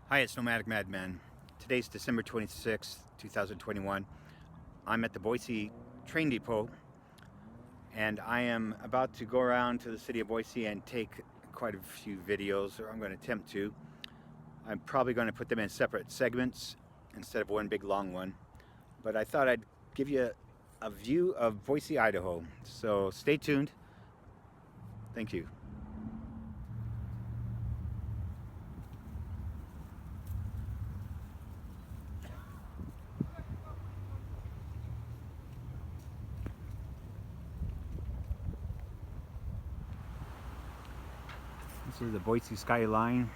Hi, it's nomadicMadman. Today's December 26th, 2021. I'm at the Boise Train Depot, and I am about to go around to the city of Boise and take quite a few videos, or I'm going to attempt to. I'm probably going to put them in separate segments instead of one big long one. But I thought I'd give you a view of Boise, Idaho. So stay tuned. Thank you. This is the Boise skyline.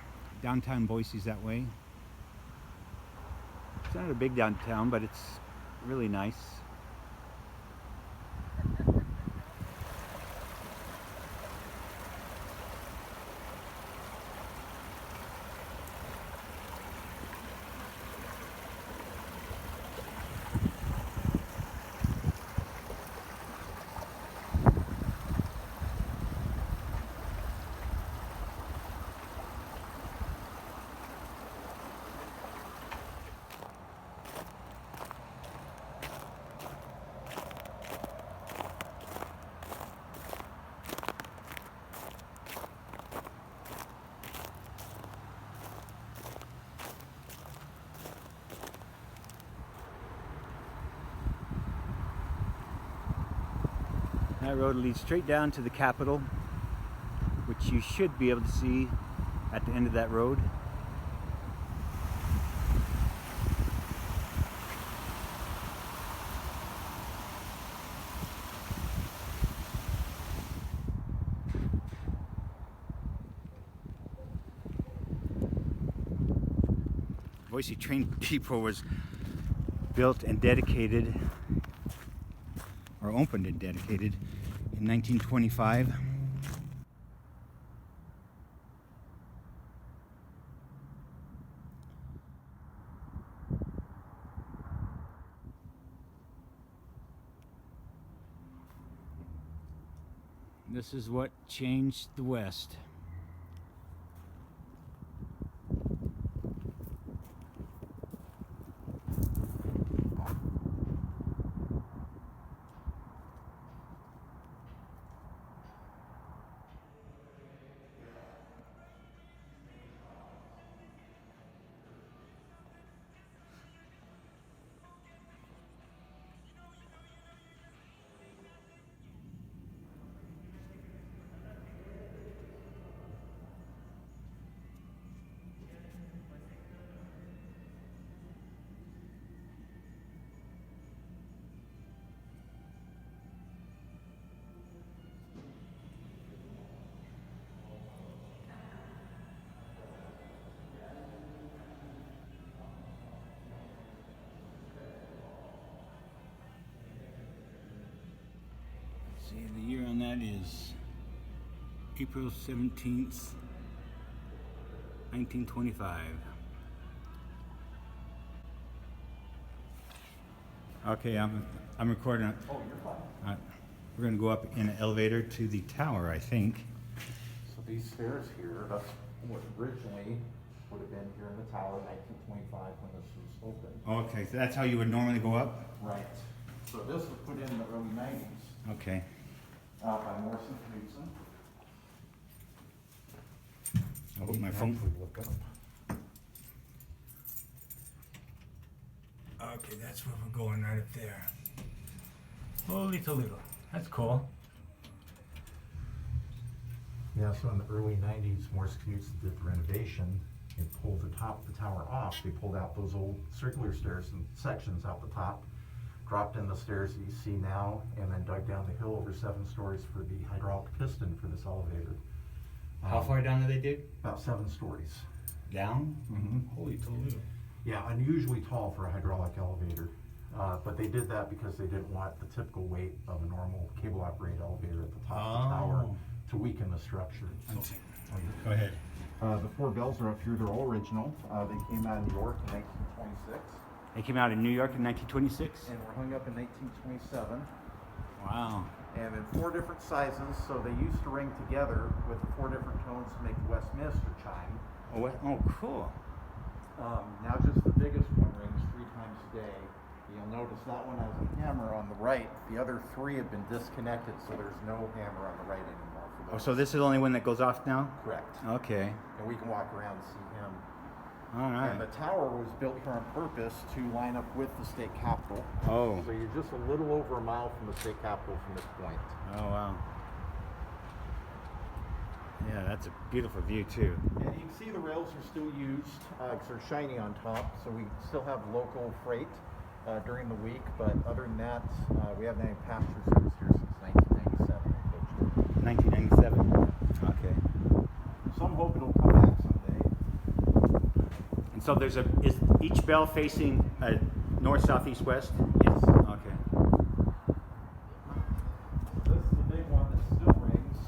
Downtown Boise's that way. It's not a big downtown, but it's really nice. That road leads straight down to the Capitol, which you should be able to see at the end of that road. Boise Train Depot was built and dedicated, or opened and dedicated, in 1925. This is what changed the West. See, the year on that is April 17th, 1925. Okay, I'm recording. Oh, you're fine. We're going to go up in an elevator to the tower, I think. So these stairs here, that's what originally would have been here in the tower in 1925 when this was opened. Okay, so that's how you would normally go up? Right. So this was put in the early 90s Okay. by Morrison Knudsen. I'll put my phone. Look up. Okay, that's where we're going, right up there. Holy Toledo. That's cool. Yeah, so in the early 90s, Morrison Knudsen did the renovation and pulled the top of the tower off. They pulled out those old circular stairs and sections out the top, dropped in the stairs that you see now, and then dug down the hill over 7 stories for the hydraulic piston for this elevator. How far down did they dig? About 7 stories. Down? Mm-hmm. Holy Toledo. Yeah, unusually tall for a hydraulic elevator. But they did that because they didn't want the typical weight of a normal cable operated elevator at the top of the tower to weaken the structure. Go ahead. The 4 bells are up here, they're all original. They came out of New York in 1926. They came out in New York in 1926? And were hung up in 1927. Wow. And in 4 different sizes, so they used to ring together with the 4 different tones to make the Westminster chime. Oh, what? Oh, cool. Now just the biggest one rings 3 times a day. You'll notice that one has a hammer on the right. The other 3 have been disconnected, so there's no hammer on the right anymore. For Oh, those. so this is the only one that goes off now? Correct. Okay. And we can walk around and see him. All right. And the tower was built here on purpose to line up with the state capitol. Oh. So you're just a little over a mile from the state capitol from this point. Oh, wow. Yeah, that's a beautiful view too. And you can see the rails are still used because they're shiny on top, so we still have local freight during the week. But other than that, we haven't had any passenger service here since 1997. 1997. Okay. So I'm hoping it'll come back someday. And so is each bell facing north, south, east, west? Yes. Okay. This is the big one that still rings.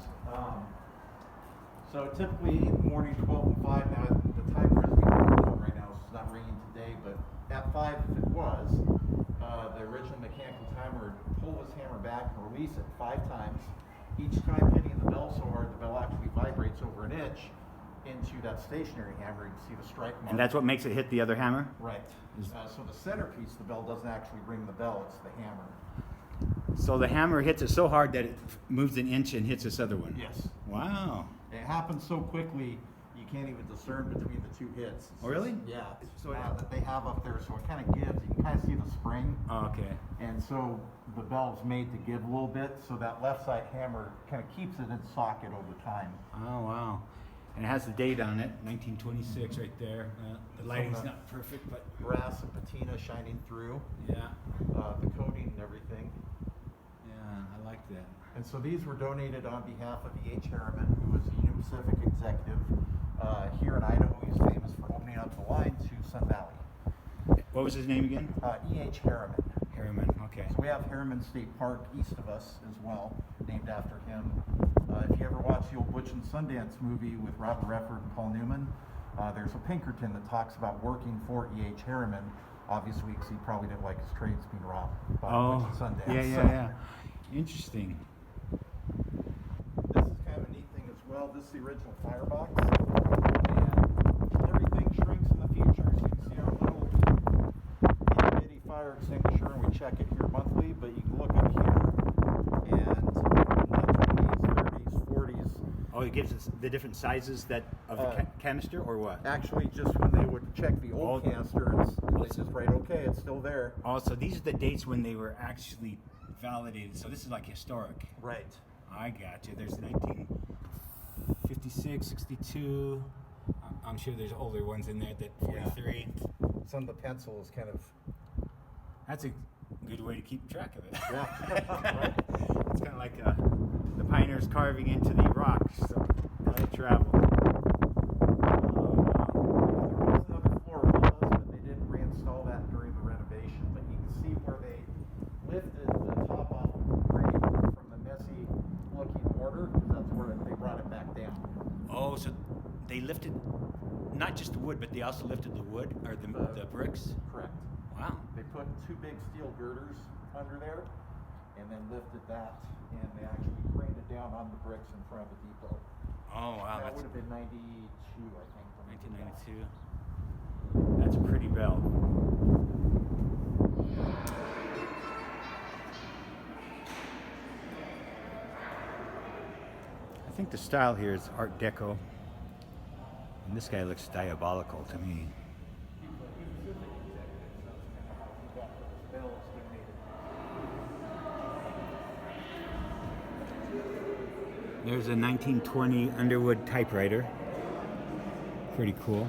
So typically in the morning, 12 and 5. Now the timer is being on right now, so it's not ringing today. But at 5, if it was, the original mechanical timer would pull his hammer back and release it 5 times. Each time hitting the bell so hard, the bell actually vibrates over an inch into that stationary hammer. You can see the strike mark. And that's what makes it hit the other hammer? Right. So the centerpiece of the bell doesn't actually ring the bell; it's the hammer. So the hammer hits it so hard that it moves an inch and hits this other one? Yes. Wow. It happens so quickly you can't even discern between the 2 hits. It's Oh, really? Yeah. So that they have up there, so it kind of gives. You can kind of see the spring. Oh, okay. And so the bell's made to give a little bit, so that left side hammer kind of keeps it in socket over time. Oh, wow. And it has the date on it, 1926 right there. The lighting's not perfect, but Brass and patina shining through, yeah. the coating and everything. Yeah, I like that. And so these were donated on behalf of E.H. Harriman, who was a Union Pacific executive here in Idaho. He's famous for opening up the line to Sun Valley. What was his name again? E.H. Harriman. Harriman, okay. So we have Harriman State Park east of us as well, named after him. If you ever watch the old Butch and Sundance movie with Robert Redford and Paul Newman, there's a Pinkerton that talks about working for E.H. Harriman, obviously because he probably didn't like his trades being robbed by Butch and Sundance. Yeah. Interesting. This is kind of a neat thing as well. This is the original firebox, and everything shrinks in the future. So you can see our little itty-bitty fire extinguisher, and we check it here monthly. But you can look up here, and in the 20s, 30s, 40s. Oh, it gives us the different sizes of the canister, or what? Actually, just when they would check the old Oh. canister, and they just write, okay, it's still there. Oh, so these are the dates when they were actually validated. So this is like historic. Right. I got you. There's 1956, 62. I'm sure there's older ones in there, that 43. Some of the pencil is kind of... That's a good way to keep track of it. Yeah. Right. It's kind of like the pioneers carving into the rocks. So they travel. There was another floor above us, but they didn't reinstall that during the renovation. But you can see where they lifted the top off of the grade from the messy looking mortar, because that's where they brought it back down. Oh, so they lifted not just the wood, but they also lifted the wood, or the bricks? Correct. Wow. They put 2 big steel girders under there, and then lifted that, and they actually craned it down on the bricks in front of the depot. Oh, wow. That That's would have been 92, I think. 1992. That's a pretty bell. I think the style here is Art Deco. And this guy looks diabolical to me. There's a 1920 Underwood typewriter. Pretty cool.